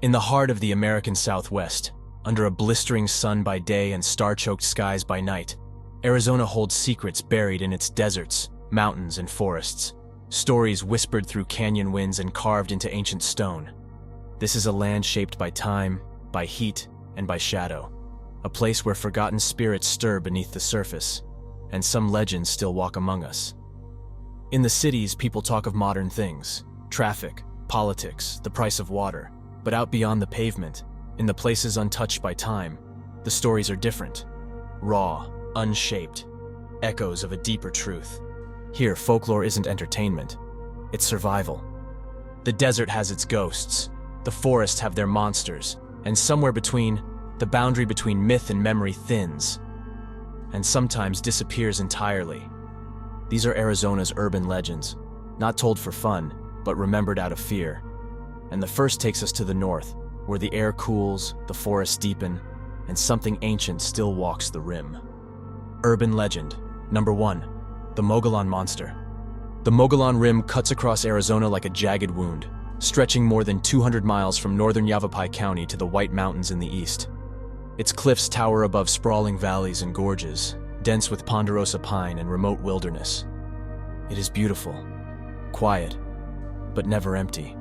In the heart of the American Southwest, under a blistering sun by day and star-choked skies by night, Arizona holds secrets buried in its deserts, mountains, and forests, stories whispered through canyon winds and carved into ancient stone. This is a land shaped by time, by heat, and by shadow, a place where forgotten spirits stir beneath the surface, and some legends still walk among us. In the cities, people talk of modern things, traffic, politics, the price of water, but out beyond the pavement, in the places untouched by time, the stories are different, raw, unshaped, echoes of a deeper truth. Here, folklore isn't entertainment, it's survival. The desert has its ghosts, the forests have their monsters, and somewhere between, the boundary between myth and memory thins, and sometimes disappears entirely. These are Arizona's urban legends, not told for fun, but remembered out of fear. And the first takes us to the north, where the air cools, the forests deepen, and something ancient still walks the rim. Urban legend, number 1, the Mogulan Monster. The Mogulan Rim cuts across Arizona like a jagged wound, stretching more than 200 miles from northern Yavapai County to the White Mountains in the east. Its cliffs tower above sprawling valleys and gorges, dense with ponderosa pine and remote wilderness. It is beautiful, quiet, but never empty.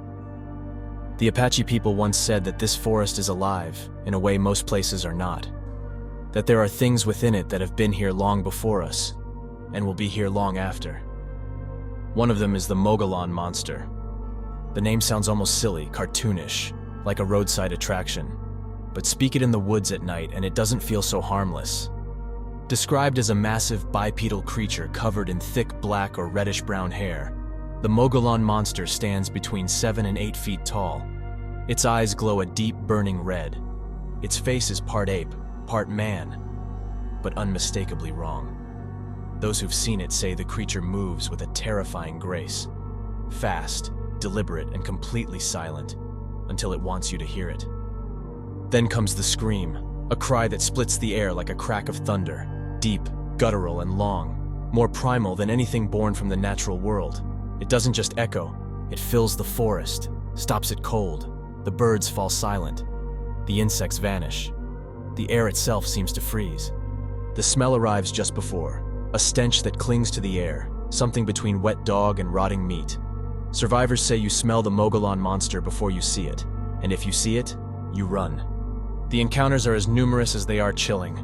The Apache people once said that this forest is alive in a way most places are not, that there are things within it that have been here long before us and will be here long after. One of them is the Mogulan Monster. The name sounds almost silly, cartoonish, like a roadside attraction, but speak it in the woods at night and it doesn't feel so harmless. Described as a massive bipedal creature covered in thick black or reddish-brown hair, the Mogulan Monster stands between 7 and 8 feet tall. Its eyes glow a deep, burning red. Its face is part ape, part man, but unmistakably wrong. Those who've seen it say the creature moves with a terrifying grace, fast, deliberate, and completely silent, until it wants you to hear it. Then comes the scream, a cry that splits the air like a crack of thunder, deep, guttural, and long, more primal than anything born from the natural world. It doesn't just echo, it fills the forest, stops it cold. The birds fall silent. The insects vanish. The air itself seems to freeze. The smell arrives just before, a stench that clings to the air, something between wet dog and rotting meat. Survivors say you smell the Mogulan Monster before you see it, and if you see it, you run. The encounters are as numerous as they are chilling.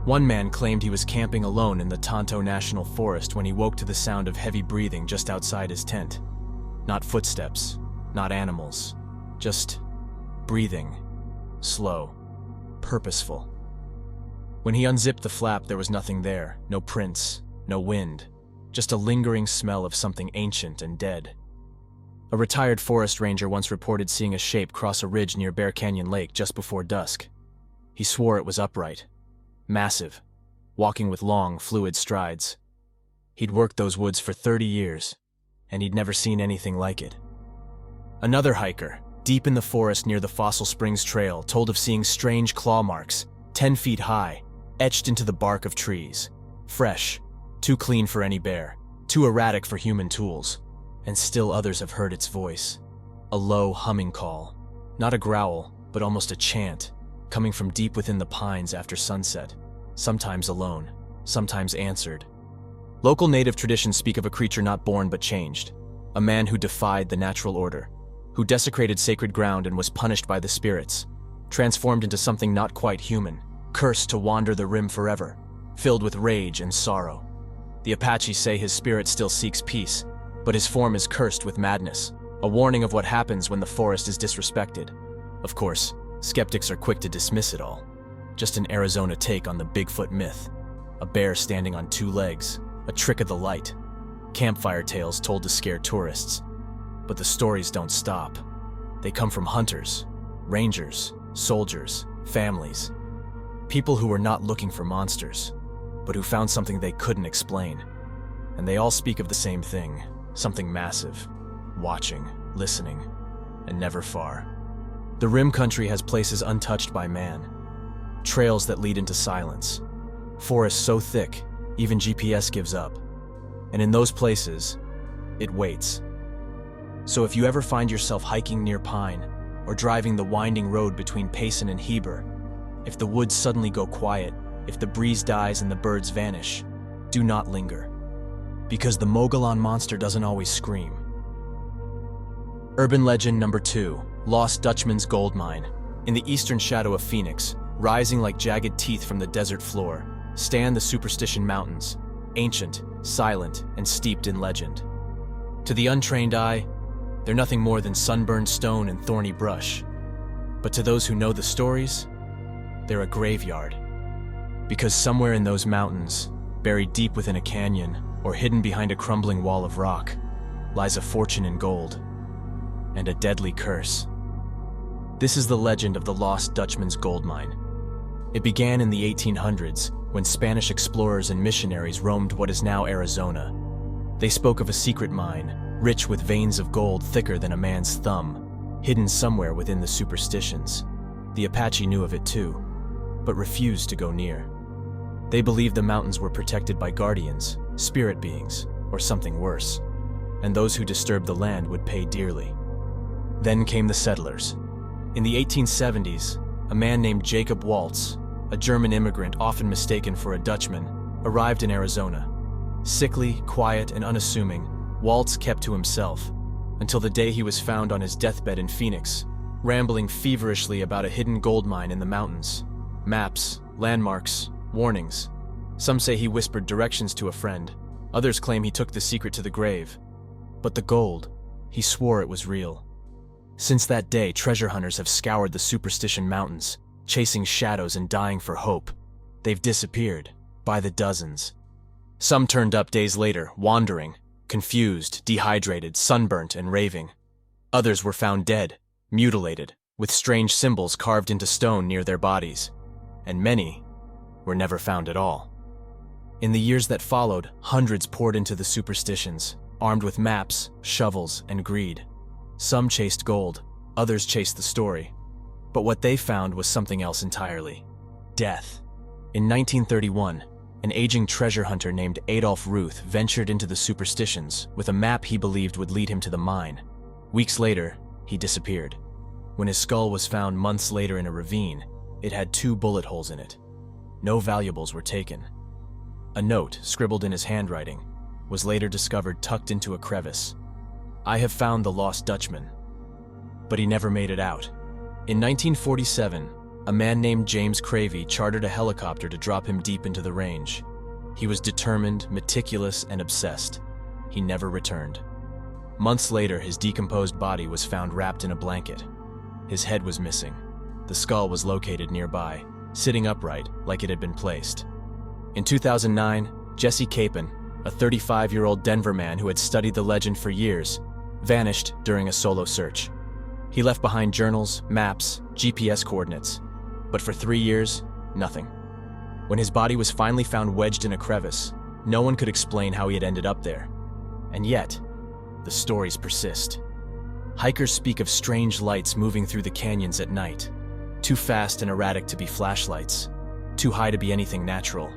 One man claimed he was camping alone in the Tonto National Forest when he woke to the sound of heavy breathing just outside his tent. Not footsteps, not animals, just breathing, slow, purposeful. When he unzipped the flap, there was nothing there, no prints, no wind, just a lingering smell of something ancient and dead. A retired forest ranger once reported seeing a shape cross a ridge near Bear Canyon Lake just before dusk. He swore it was upright, massive, walking with long, fluid strides. He'd worked those woods for 30 years, and he'd never seen anything like it. Another hiker, deep in the forest near the Fossil Springs Trail, told of seeing strange claw marks, 10 feet high, etched into the bark of trees. Fresh, too clean for any bear, too erratic for human tools. And still others have heard its voice. A low, humming call. Not a growl, but almost a chant, coming from deep within the pines after sunset, sometimes alone, sometimes answered. Local native traditions speak of a creature not born but changed, a man who defied the natural order, who desecrated sacred ground and was punished by the spirits, transformed into something not quite human, cursed to wander the rim forever, filled with rage and sorrow. The Apache say his spirit still seeks peace, but his form is cursed with madness, a warning of what happens when the forest is disrespected. Of course, skeptics are quick to dismiss it all. Just an Arizona take on the Bigfoot myth. A bear standing on 2 legs, a trick of the light. Campfire tales told to scare tourists. But the stories don't stop. They come from hunters, rangers, soldiers, families. People who were not looking for monsters, but who found something they couldn't explain. And they all speak of the same thing. Something massive, watching, listening, and never far. The Rim Country has places untouched by man, trails that lead into silence, forests so thick, even GPS gives up. And in those places, it waits. So if you ever find yourself hiking near pine, or driving the winding road between Payson and Heber. If the woods suddenly go quiet, if the breeze dies and the birds vanish, do not linger. Because the Mogulan Monster doesn't always scream. Urban legend number 2, Lost Dutchman's Gold Mine. In the eastern shadow of Phoenix, rising like jagged teeth from the desert floor, stand the Superstition Mountains, ancient, silent, and steeped in legend. To the untrained eye, they're nothing more than sunburned stone and thorny brush. But to those who know the stories, they're a graveyard. Because somewhere in those mountains, buried deep within a canyon or hidden behind a crumbling wall of rock, lies a fortune in gold and a deadly curse. This is the legend of the Lost Dutchman's Gold Mine. It began in the 1800s when Spanish explorers and missionaries roamed what is now Arizona. They spoke of a secret mine, rich with veins of gold thicker than a man's thumb, hidden somewhere within the superstitions. The Apache knew of it too, but refused to go near. They believed the mountains were protected by guardians, spirit beings, or something worse, and those who disturbed the land would pay dearly. Then came the settlers. In the 1870s, a man named Jacob Waltz, a German immigrant often mistaken for a Dutchman, arrived in Arizona. Sickly, quiet, and unassuming, Waltz kept to himself, until the day he was found on his deathbed in Phoenix, rambling feverishly about a hidden gold mine in the mountains. Maps, landmarks, warnings. Some say he whispered directions to a friend. Others claim he took the secret to the grave. But the gold, he swore it was real. Since that day, treasure hunters have scoured the Superstition Mountains, chasing shadows and dying for hope. They've disappeared, by the dozens. Some turned up days later, wandering, confused, dehydrated, sunburnt, and raving. Others were found dead, mutilated, with strange symbols carved into stone near their bodies. And many were never found at all. In the years that followed, hundreds poured into the superstitions, armed with maps, shovels, and greed. Some chased gold, others chased the story. But what they found was something else entirely: death. In 1931, an aging treasure hunter named Adolf Ruth ventured into the superstitions with a map he believed would lead him to the mine. Weeks later, he disappeared. When his skull was found months later in a ravine, it had 2 bullet holes in it. No valuables were taken. A note, scribbled in his handwriting, was later discovered tucked into a crevice. "I have found the lost Dutchman." But he never made it out. In 1947, a man named James Cravey chartered a helicopter to drop him deep into the range. He was determined, meticulous, and obsessed. He never returned. Months later, his decomposed body was found wrapped in a blanket. His head was missing. The skull was located nearby, sitting upright like it had been placed. In 2009, Jesse Capon, a 35-year-old Denver man who had studied the legend for years, vanished during a solo search. He left behind journals, maps, GPS coordinates. But for 3 years, nothing. When his body was finally found wedged in a crevice, no one could explain how he had ended up there. And yet, the stories persist. Hikers speak of strange lights moving through the canyons at night, too fast and erratic to be flashlights, too high to be anything natural.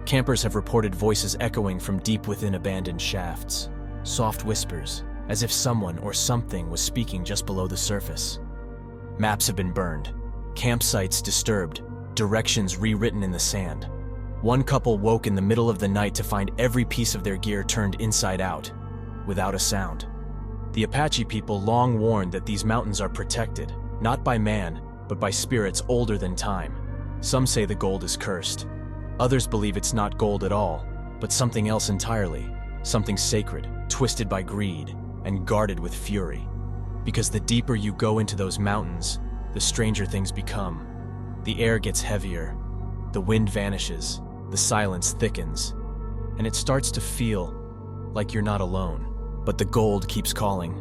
Campers have reported voices echoing from deep within abandoned shafts, soft whispers, as if someone or something was speaking just below the surface. Maps have been burned, campsites disturbed, directions rewritten in the sand. One couple woke in the middle of the night to find every piece of their gear turned inside out, without a sound. The Apache people long warned that these mountains are protected, not by man, but by spirits older than time. Some say the gold is cursed. Others believe it's not gold at all, but something else entirely, something sacred, twisted by greed, and guarded with fury. Because the deeper you go into those mountains, the stranger things become. The air gets heavier, the wind vanishes, the silence thickens, and it starts to feel like you're not alone. But the gold keeps calling.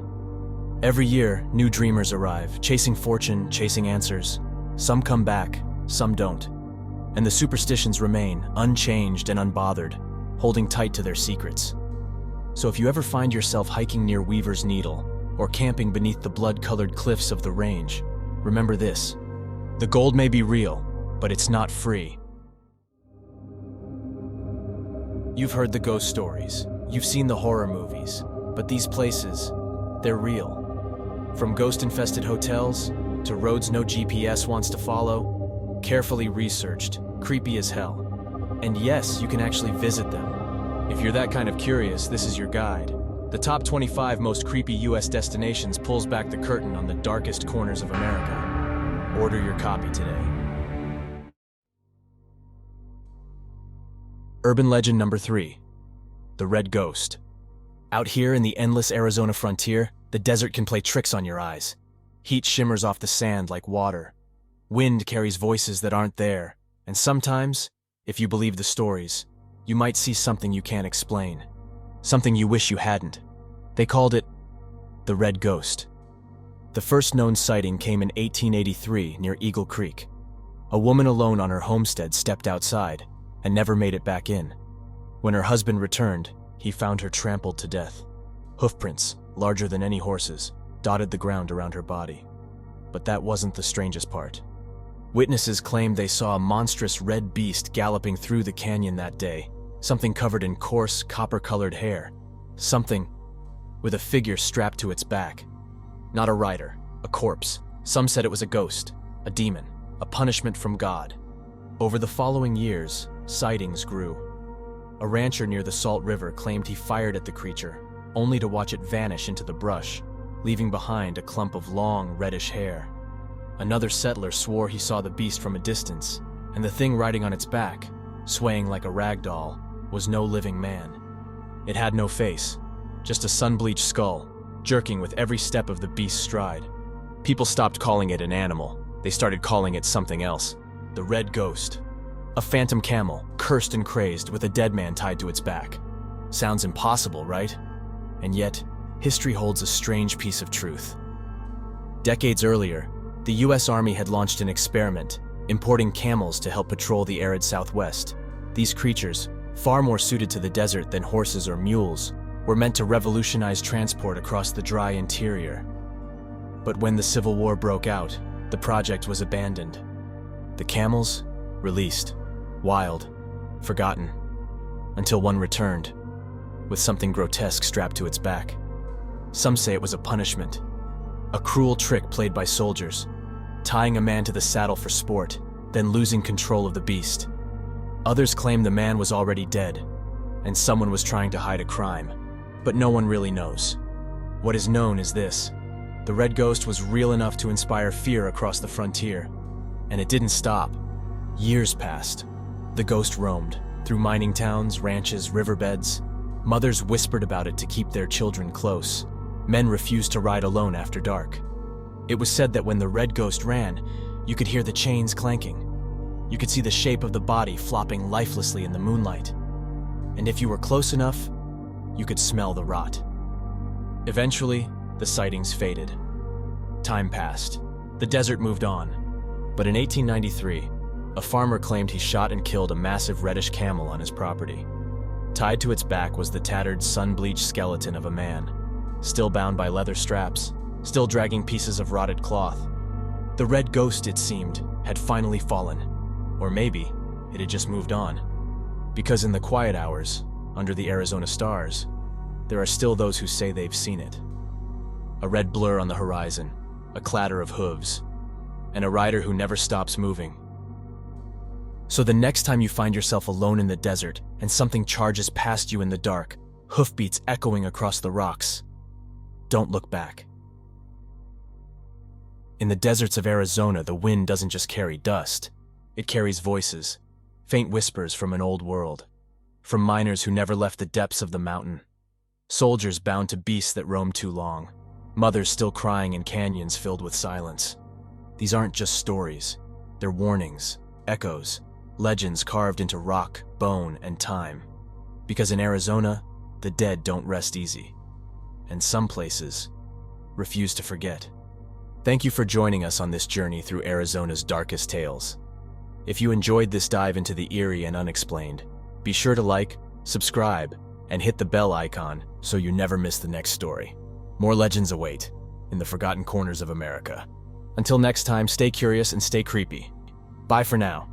Every year, new dreamers arrive, chasing fortune, chasing answers. Some come back, some don't. And the superstitions remain, unchanged and unbothered, holding tight to their secrets. So if you ever find yourself hiking near Weaver's Needle, or camping beneath the blood-colored cliffs of the range, remember this: the gold may be real, but it's not free. You've heard the ghost stories, you've seen the horror movies, but these places, they're real. From ghost-infested hotels to roads no GPS wants to follow, carefully researched, creepy as hell. And yes, you can actually visit them. If you're that kind of curious, this is your guide. The top 25 most creepy US destinations pulls back the curtain on the darkest corners of America. Order your copy today. Urban legend number 3. The Red Ghost. Out here in the endless Arizona frontier, the desert can play tricks on your eyes. Heat shimmers off the sand like water. Wind carries voices that aren't there. And sometimes, if you believe the stories, you might see something you can't explain. Something you wish you hadn't. They called it the Red Ghost. The first known sighting came in 1883 near Eagle Creek. A woman alone on her homestead stepped outside and never made it back in. When her husband returned, he found her trampled to death. Hoofprints, larger than any horse's, dotted the ground around her body. But that wasn't the strangest part. Witnesses claimed they saw a monstrous red beast galloping through the canyon that day, something covered in coarse, copper-colored hair. Something with a figure strapped to its back. Not a rider, a corpse. Some said it was a ghost, a demon, a punishment from God. Over the following years, sightings grew. A rancher near the Salt River claimed he fired at the creature, only to watch it vanish into the brush, leaving behind a clump of long, reddish hair. Another settler swore he saw the beast from a distance, and the thing riding on its back, swaying like a rag doll, was no living man. It had no face, just a sun-bleached skull, jerking with every step of the beast's stride. People stopped calling it an animal. They started calling it something else. The Red Ghost. A phantom camel, cursed and crazed, with a dead man tied to its back. Sounds impossible, right? And yet, history holds a strange piece of truth. Decades earlier, the US Army had launched an experiment, importing camels to help patrol the arid Southwest. These creatures, far more suited to the desert than horses or mules, were meant to revolutionize transport across the dry interior. But when the Civil War broke out, the project was abandoned. The camels, released, wild, forgotten, until one returned, with something grotesque strapped to its back. Some say it was a punishment, a cruel trick played by soldiers, tying a man to the saddle for sport, then losing control of the beast. Others claim the man was already dead, and someone was trying to hide a crime, but no one really knows. What is known is this: the Red Ghost was real enough to inspire fear across the frontier, and it didn't stop. Years passed. The ghost roamed through mining towns, ranches, riverbeds. Mothers whispered about it to keep their children close. Men refused to ride alone after dark. It was said that when the Red Ghost ran, you could hear the chains clanking. You could see the shape of the body flopping lifelessly in the moonlight. And if you were close enough, you could smell the rot. Eventually, the sightings faded. Time passed. The desert moved on. But in 1893, a farmer claimed he shot and killed a massive reddish camel on his property. Tied to its back was the tattered, sun-bleached skeleton of a man, still bound by leather straps, still dragging pieces of rotted cloth. The Red Ghost, it seemed, had finally fallen. Or maybe it had just moved on. Because in the quiet hours, under the Arizona stars, there are still those who say they've seen it. A red blur on the horizon, a clatter of hooves, and a rider who never stops moving. So the next time you find yourself alone in the desert and something charges past you in the dark, hoofbeats echoing across the rocks, don't look back. In the deserts of Arizona, the wind doesn't just carry dust. It carries voices, faint whispers from an old world, from miners who never left the depths of the mountain, soldiers bound to beasts that roam too long, mothers still crying in canyons filled with silence. These aren't just stories. They're warnings, echoes, legends carved into rock, bone, and time. Because in Arizona, the dead don't rest easy. And some places refuse to forget. Thank you for joining us on this journey through Arizona's darkest tales. If you enjoyed this dive into the eerie and unexplained, be sure to like, subscribe, and hit the bell icon so you never miss the next story. More legends await in the forgotten corners of America. Until next time, stay curious and stay creepy. Bye for now.